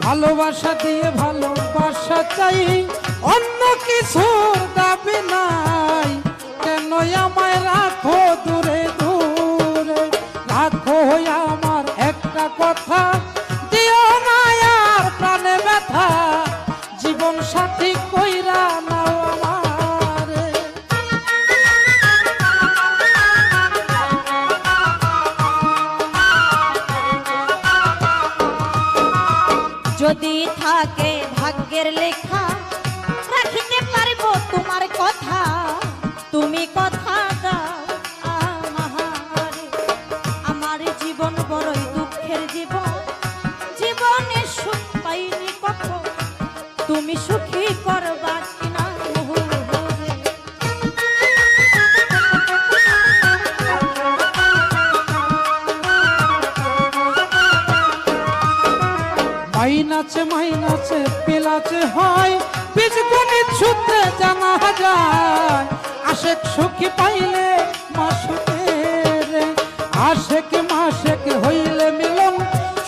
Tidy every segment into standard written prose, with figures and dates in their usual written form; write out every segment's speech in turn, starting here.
ভালোবাসা দিয়ে ভালোবাসা চাই, অন্য কিছুর দাবি নাই। কেন আমায় রাখো দূরে দূরে, রাখো আমার একটা কথা, দিও না আর প্রাণে ব্যথা, জীবন সাথী কইরা নাও আমারে। যদি থাকে ভাগ্যের লেখা, রাখিতে পারবো তোমার কথা, তুমি কথা দাও আমারে। আমার জীবন বড়ই দুঃখের জীবন, জীবনে সুখ পাইনি কখন, তুমি সুখী করবা কিনা মোহরে। মাইনাচে পিলাচে হয়, বীজ গণিত সূত্রে জানা যায়। আশেক সুখী পাইলে মাসুকের, আশেক মাসেক হইলে মিলন,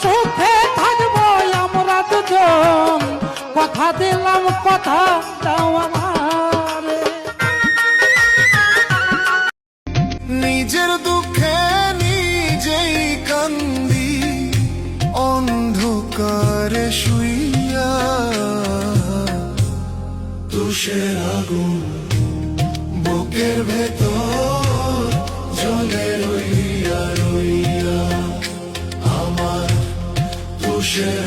সুখে থাকবো আমরা দুজন, কথা দিলাম কথা দাও আমারে। নিজের দুঃখে নিজেই কান্দি, অন্ধকারে শুইয়া, তুষের আগুন বুকের ভেতর জ্বলে রইয়া রইয়া, আমার তুষের